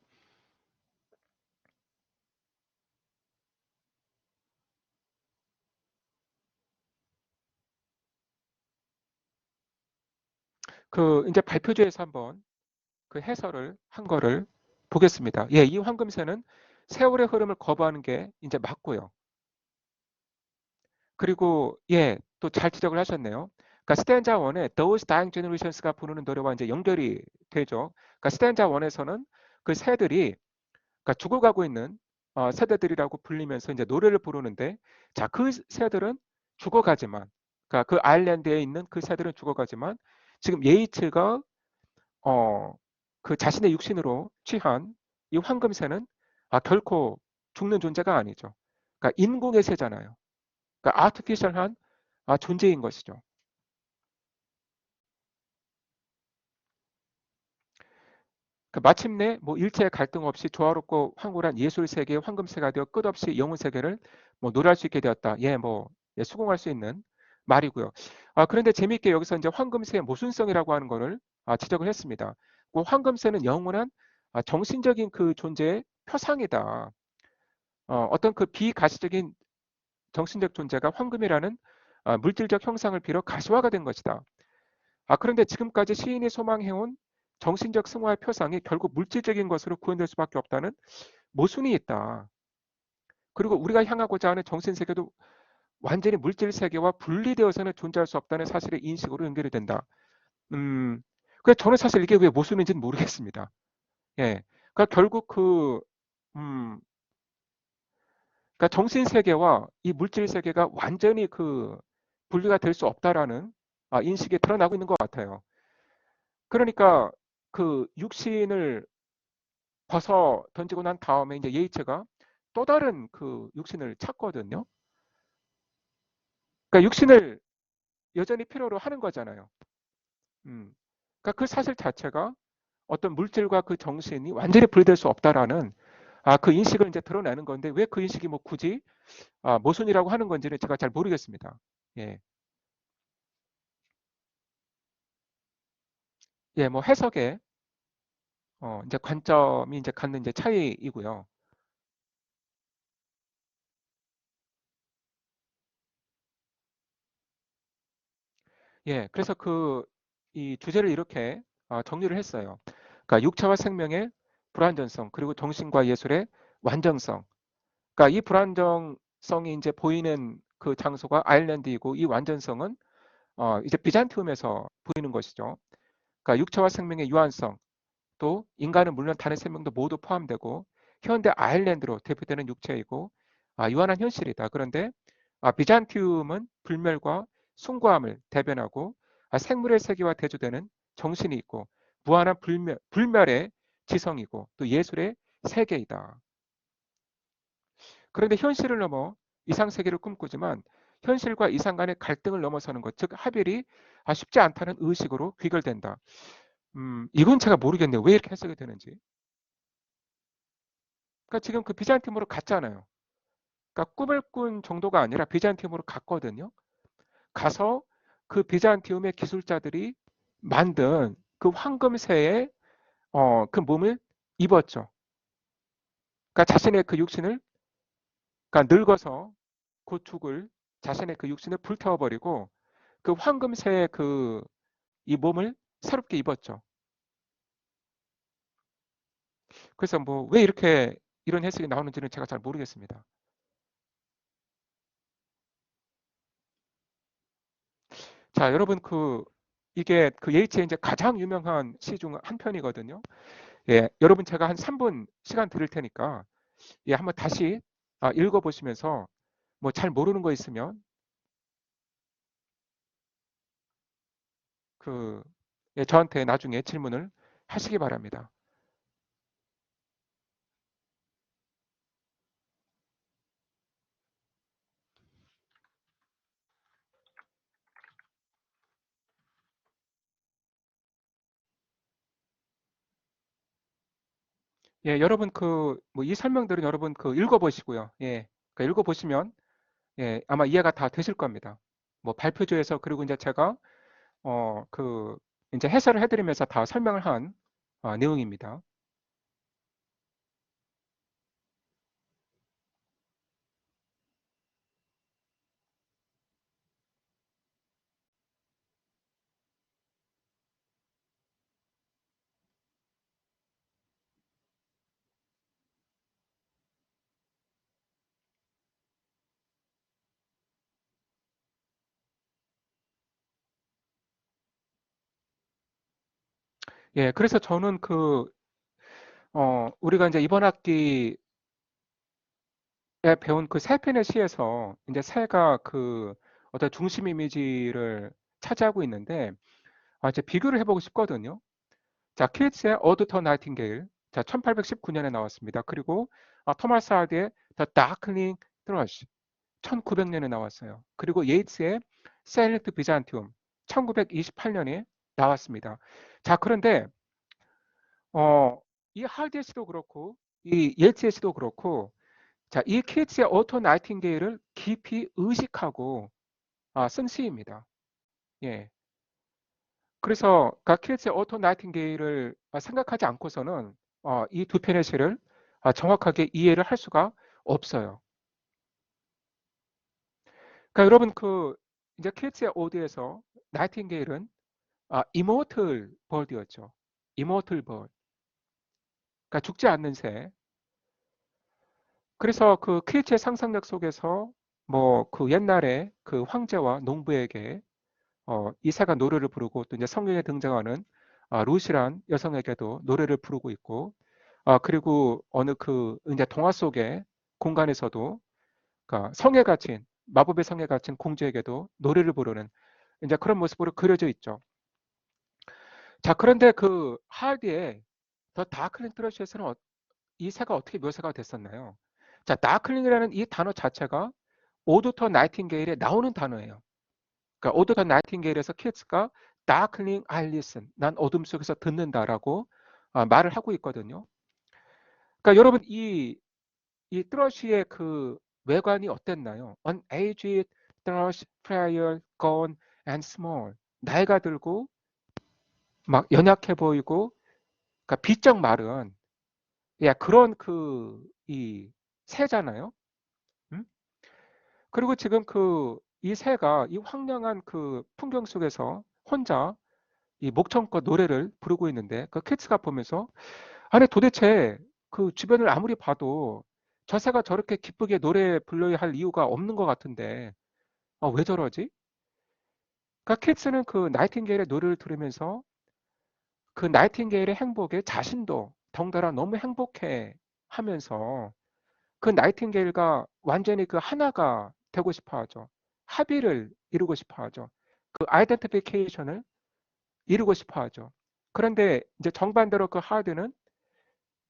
이제 발표제에서 한번 그 해설을 한 거를 보겠습니다. 예, 이 황금새는 세월의 흐름을 거부하는 게 이제 맞고요. 그리고 예, 또 잘 지적을 하셨네요. 그러니까 스탠자 1에 Those Dying Generations가 부르는 노래와 이제 연결이 되죠. 그러니까 스탠자 1에서는 그 새들이 그러니까 죽어가고 있는 세대들이라고 불리면서 이제 노래를 부르는데, 자, 그 새들은 죽어가지만, 그러니까 그 아일랜드에 있는 그 새들은 죽어가지만 지금 예이츠가 어, 그 자신의 육신으로 취한 이 황금새는 결코 죽는 존재가 아니죠. 그러니까 인공의 새잖아요. 그러니까 아티피셜한 존재인 것이죠. 마침내 뭐 일체의 갈등 없이 조화롭고 황홀한 예술 세계의 황금새가 되어 끝없이 영혼 세계를 뭐 노래할 수 있게 되었다. 예, 예, 수긍할 수 있는 말이고요. 그런데 재미있게 여기서 이제 황금새의 모순성이라고 하는 거를 지적을 했습니다. 그 황금새는 영원한 정신적인 그 존재의 표상이다. 어떤 그 비가시적인 정신적 존재가 황금이라는 물질적 형상을 빌어 가시화가 된 것이다. 그런데 지금까지 시인이 소망해온 정신적 승화의 표상이 결국 물질적인 것으로 구현될 수밖에 없다는 모순이 있다. 그리고 우리가 향하고자 하는 정신세계도 완전히 물질 세계와 분리되어서는 존재할 수 없다는 사실의 인식으로 연결이 된다. 음, 그래서 저는 사실 이게 왜 모순인지는 모르겠습니다. 예. 그러니까 결국 음, 그러니까 정신 세계와 이 물질 세계가 완전히 분리가 될 수 없다라는 인식이 드러나고 있는 것 같아요. 그러니까 그 육신을 벗어 던지고 난 다음에 이제 예이체가 또 다른 그 육신을 찾거든요. 그러니까 육신을 여전히 필요로 하는 거잖아요. 음. 그러니까 그 사실 자체가 어떤 물질과 그 정신이 완전히 분리될 수 없다라는 그 인식을 이제 드러내는 건데, 왜 그 인식이 뭐 굳이 모순이라고 하는 건지는 제가 잘 모르겠습니다. 예. 예, 뭐 해석에 이제 관점이 이제 갖는 이제 차이이고요. 예, 그래서 이 주제를 이렇게 정리를 했어요. 그러니까 육체와 생명의 불완전성, 그리고 정신과 예술의 완전성. 그러니까 이 불안정성이 이제 보이는 그 장소가 아일랜드이고, 이 완전성은 이제 비잔티움에서 보이는 것이죠. 그러니까 육체와 생명의 유한성, 또 인간은 물론 다른 생명도 모두 포함되고 현대 아일랜드로 대표되는 육체이고 유한한 현실이다. 그런데 비잔티움은 불멸과 숭고함을 대변하고 생물의 세계와 대조되는 정신이 있고 무한한 불멸의 지성이고 또 예술의 세계이다. 그런데 현실을 넘어 이상 세계를 꿈꾸지만 현실과 이상 간의 갈등을 넘어서는 것, 즉 하별이 쉽지 않다는 의식으로 귀결된다. 이건 제가 모르겠네요. 왜 이렇게 해석이 되는지. 그러니까 지금 그 비잔팀으로 갔잖아요. 그러니까 꿈을 꾼 정도가 아니라 비잔티움으로 갔거든요. 가서 그 비잔티움의 기술자들이 만든 그 황금새의 그 몸을 입었죠. 그러니까 자신의 그 육신을, 그러니까 늙어서 그 죽을 자신의 그 육신을 불태워버리고 그 황금새의 이 몸을 새롭게 입었죠. 그래서 뭐 왜 이렇게 이런 해석이 나오는지는 제가 잘 모르겠습니다. 자, 여러분 이게 그 예이츠의 이제 가장 유명한 시 중 한 편이거든요. 예, 여러분 제가 한 3분 시간 드릴 테니까 예, 한번 다시 읽어보시면서 뭐 잘 모르는 거 있으면 그 예, 저한테 나중에 질문을 하시기 바랍니다. 예, 여러분 뭐 이 설명들은 여러분 읽어보시고요. 예, 읽어보시면 예, 아마 이해가 다 되실 겁니다. 뭐 발표조에서 그리고 이제 제가 이제 해설을 해드리면서 다 설명을 한 내용입니다. 예, 그래서 저는 우리가 이제 이번 학기에 배운 그 세 편의 시에서 이제 새가 어떤 중심 이미지를 차지하고 있는데, 이제 비교를 해보고 싶거든요. 자, 키츠의 어드 더 나이팅게일. 자, 1819년에 나왔습니다. 그리고 토마스 하드의 The Darkening Thrush. 1900년에 나왔어요. 그리고 예이츠의 Silent Byzantium. 1928년에 나왔습니다. 자, 그런데 이 할디의 시도 그렇고 이 예츠의 시도 그렇고 자, 이 키츠의 어터 나이팅게일을 깊이 의식하고 쓴 시입니다. 예. 그래서 키츠의 어터 나이팅게일을 생각하지 않고서는 이 두 편의 시를 정확하게 이해를 할 수가 없어요. 그러니까 여러분 이제 키츠의 오드에서 나이팅게일은 이모틀 버드였죠. 이모틀 버드. 그러니까 죽지 않는 새. 그래서 키츠의 상상력 속에서 뭐 옛날에 그 황제와 농부에게 이 새가 노래를 부르고 또 이제 성경에 등장하는 루시란 여성에게도 노래를 부르고 있고 그리고 어느 이제 동화 속의 공간에서도 그러니까 성에 갇힌 마법의 성에 갇힌 공주에게도 노래를 부르는 이제 그런 모습으로 그려져 있죠. 자, 그런데 하드의 더 다크닝 트러쉬에서는 이 새가 어떻게 묘사가 됐었나요? 자, 다크닝이라는 이 단어 자체가 오도터 나이팅게일에 나오는 단어예요. 그러니까 오도터 나이팅게일에서 키츠가 darkening I listen, 난 어둠 속에서 듣는다라고 말을 하고 있거든요. 그러니까 여러분 이 트러쉬의 외관이 어땠나요? An aged thrush, frail, gaunt and small. 나이가 들고 막 연약해 보이고 그러니까 비적 말은 야 그런 이 새잖아요. 음? 그리고 지금 이 새가 이 황량한 풍경 속에서 혼자 이 목청껏 노래를 부르고 있는데 그 키츠가 보면서 아니 도대체 그 주변을 아무리 봐도 저 새가 저렇게 기쁘게 노래 불러야 할 이유가 없는 것 같은데 왜 저러지? 그러니까 키츠는 그 나이팅게일의 노래를 들으면서 그 나이팅게일의 행복에 자신도 덩달아 너무 행복해 하면서 그 나이팅게일과 완전히 그 하나가 되고 싶어 하죠. 합의를 이루고 싶어 하죠. 그 아이덴티피케이션을 이루고 싶어 하죠. 그런데 이제 정반대로 그 하드는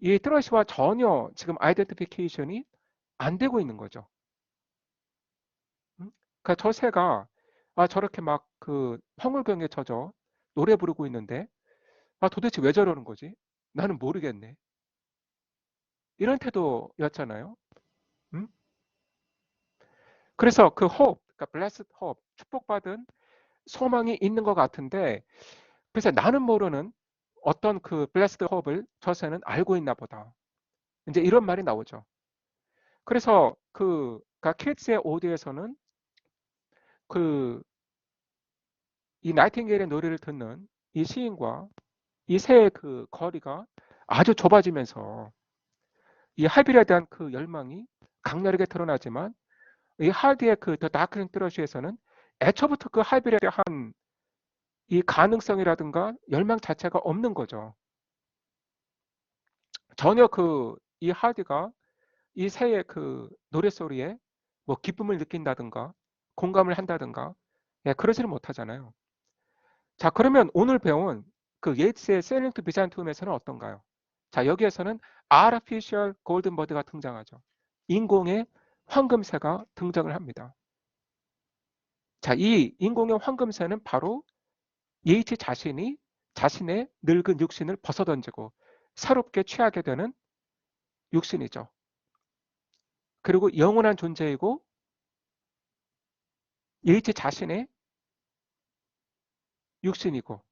이 트러시와 전혀 지금 아이덴티피케이션이 안 되고 있는 거죠. 그러니까 저 새가 저렇게 막 그 황홀경에 젖어 노래 부르고 있는데 도대체 왜 저러는 거지? 나는 모르겠네. 이런 태도였잖아요. 음? 그래서 그 hope, 그러니까 blessed hope, 축복받은 소망이 있는 것 같은데 그래서 나는 모르는 어떤 그 blessed hope을 저 새는 알고 있나 보다. 이제 이런 말이 나오죠. 그래서 그러니까 키츠의 오디에서는 그 이 나이팅게일의 노래를 듣는 이 시인과 이 새의 그 거리가 아주 좁아지면서 이 하빌에 대한 그 열망이 강렬하게 드러나지만 이 하드의 더 다크닝 트러쉬에서는 애초부터 그 하빌에 대한 이 가능성이라든가 열망 자체가 없는 거죠. 전혀 이 하드가 이 새의 노랫소리에 뭐 기쁨을 느낀다든가 공감을 한다든가 그러지를 못하잖아요. 자, 그러면 오늘 배운 그 예이츠의 세일링 투 비잔티움에서는 어떤가요? 자, 여기에서는 artificial golden bird가 등장하죠. 인공의 황금새가 등장을 합니다. 자, 이 인공의 황금새는 바로 예이츠 자신이 자신의 늙은 육신을 벗어던지고 새롭게 취하게 되는 육신이죠. 그리고 영원한 존재이고 예이츠 자신의 육신이고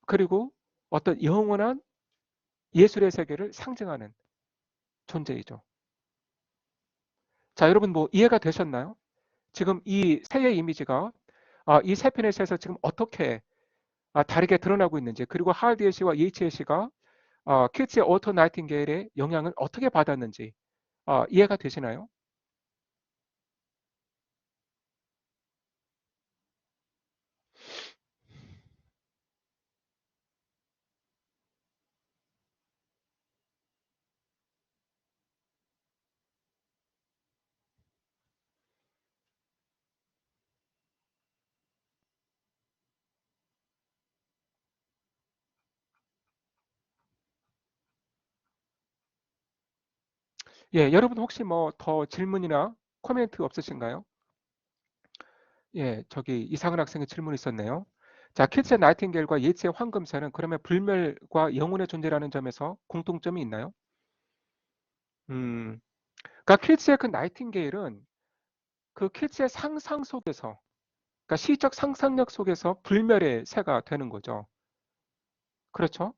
그리고 어떤 영원한 예술의 세계를 상징하는 존재이죠. 자, 여러분 뭐 이해가 되셨나요? 지금 이 새의 이미지가 이 세 편의 새에서 지금 어떻게 다르게 드러나고 있는지 그리고 하드의 시와 예이츠의 시가 키츠의 오토 나이팅게일의 영향을 어떻게 받았는지 이해가 되시나요? 예, 여러분 혹시 뭐 더 질문이나 코멘트 없으신가요? 예, 저기 이상은 학생의 질문이 있었네요. 자, 키츠의 나이팅게일과 예츠의 황금새는 그러면 불멸과 영혼의 존재라는 점에서 공통점이 있나요? 음, 그러니까 키츠의 그 나이팅게일은 그 키츠의 상상 속에서, 그러니까 시적 상상력 속에서 불멸의 새가 되는 거죠. 그렇죠?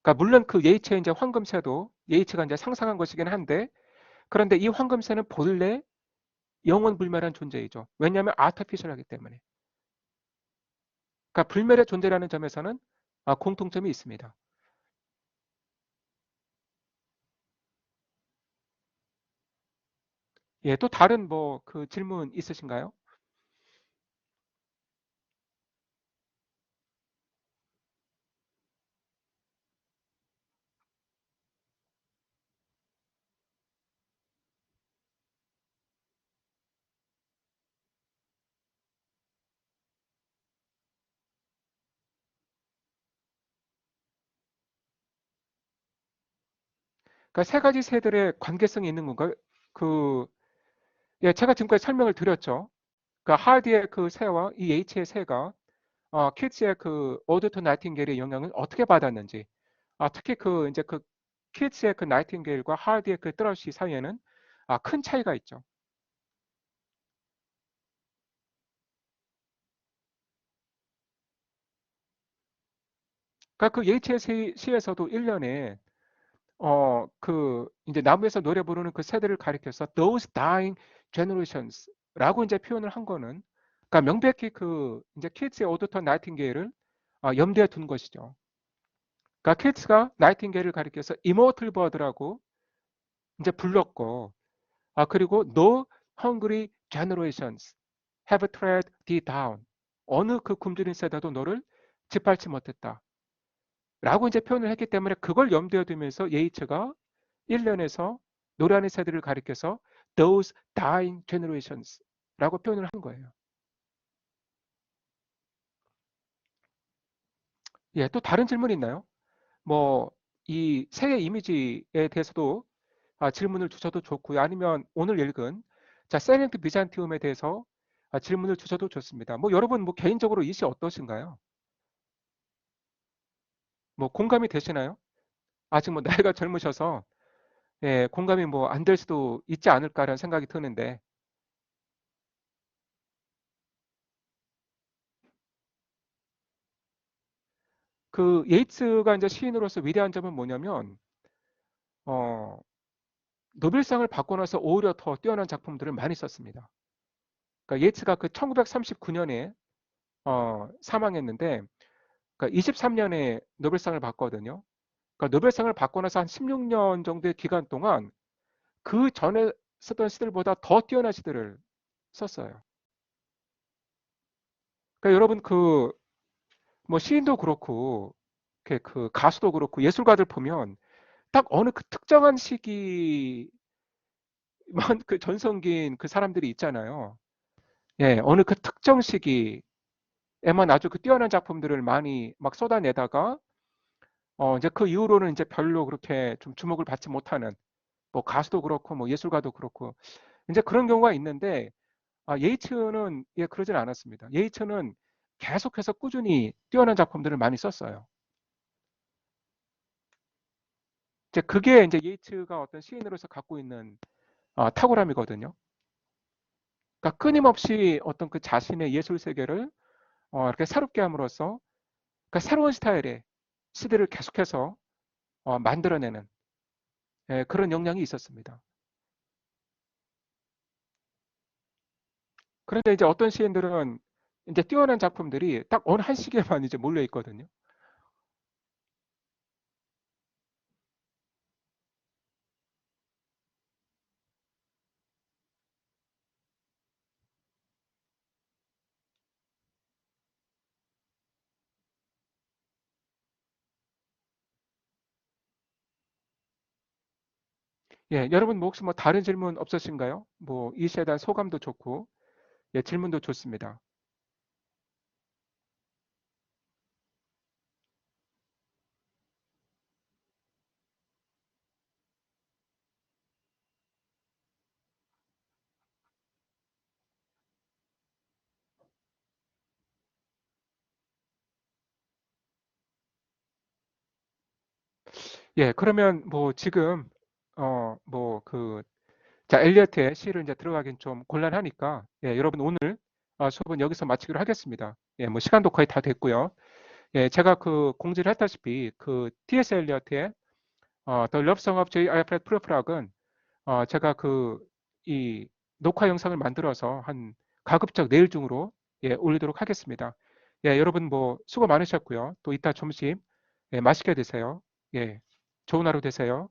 그러니까 물론 그 예이츠의 이제 황금새도 예이츠가 이제 상상한 것이긴 한데, 그런데 이 황금새는 본래 영원 불멸한 존재이죠. 왜냐하면 아티피셜하기 때문에. 그러니까 불멸의 존재라는 점에서는 공통점이 있습니다. 예, 또 다른 뭐 그 질문 있으신가요? 그러니까 세 가지 새들의 관계성이 있는 건가요? 그, 예, 제가 지금까지 설명을 드렸죠. 그러니까 하드의 그 새와 이 H의 새가 키즈의 그 오드 투 나이팅게일의 영향을 어떻게 받았는지, 특히 이제 키즈의 그 나이팅게일과 하드의 그 트러시 사이에는 큰 차이가 있죠. 그러니까 그 HSC에서도 1년에 이제 나무에서 노래 부르는 그 세대를 가리켜서 those dying generations라고 이제 표현을 한 거는, 그러니까 명백히 그 이제 키츠의 오도터 나이팅게일을 염두에 둔 것이죠. 그러니까 키츠가 나이팅게일을 가리켜서 immortal bird라고 이제 불렀고, 그리고 no hungry generations have tread thee down. 어느 그 굶주린 세대도 너를 짓밟지 못했다. 라고 이제 표현을 했기 때문에 그걸 염두에 두면서 예이츠가 1년에서 노래하는 세대를 가리켜서 those dying generations라고 표현을 한 거예요. 예, 또 다른 질문 있나요? 뭐 이 새해 이미지에 대해서도 질문을 주셔도 좋고요. 아니면 오늘 읽은 자 세렌트 비잔티움에 대해서 질문을 주셔도 좋습니다. 뭐 여러분 뭐 개인적으로 이 시 어떠신가요? 뭐 공감이 되시나요? 아직 뭐 나이가 젊으셔서 예, 공감이 뭐 안 될 수도 있지 않을까라는 생각이 드는데 그 예이츠가 이제 시인으로서 위대한 점은 뭐냐면 어, 노벨상을 받고 나서 오히려 더 뛰어난 작품들을 많이 썼습니다. 그러니까 예이츠가 그 1939년에 사망했는데 그러니까 23년에 노벨상을 받거든요. 그러니까 노벨상을 받고 나서 한 16년 정도의 기간 동안 그 전에 쓰던 시들보다 더 뛰어난 시들을 썼어요. 그러니까 여러분 그 뭐 시인도 그렇고 그 가수도 그렇고 예술가들 보면 딱 어느 그 특정한 시기만 그 전성기인 그 사람들이 있잖아요. 예, 어느 그 특정 시기에만 아주 그 뛰어난 작품들을 많이 막 쏟아내다가 이제 그 이후로는 이제 별로 그렇게 좀 주목을 받지 못하는 뭐 가수도 그렇고 뭐 예술가도 그렇고 이제 그런 경우가 있는데 예이츠는 예 그러진 않았습니다. 예이츠는 계속해서 꾸준히 뛰어난 작품들을 많이 썼어요. 이제 그게 이제 예이츠가 어떤 시인으로서 갖고 있는 탁월함이거든요. 그러니까 끊임없이 어떤 그 자신의 예술 세계를 이렇게 새롭게 함으로써 그러니까 새로운 스타일의 시대를 계속해서 만들어내는 예, 그런 역량이 있었습니다. 그런데 이제 어떤 시인들은 이제 뛰어난 작품들이 딱 어느 한 시기에만 이제 몰려 있거든요. 예, 여러분 뭐 혹시 뭐 다른 질문 없으신가요? 뭐 이 시에 대한 소감도 좋고 예, 질문도 좋습니다. 예, 그러면 뭐 지금 뭐 그 자 엘리어트의 시를 이제 들어가긴 좀 곤란하니까 예, 여러분 오늘 수업은 여기서 마치기로 하겠습니다. 예, 뭐 시간도 거의 다 됐고요. 예, 제가 그 공지를 했다시피 그 T.S. 엘리어트의 The Love Song of J. Alfred Prufrock은 제가 그 이 녹화 영상을 만들어서 한 가급적 내일 중으로 예, 올리도록 하겠습니다. 예, 여러분 뭐 수고 많으셨고요. 또 이따 점심 예, 맛있게 드세요. 예, 좋은 하루 되세요.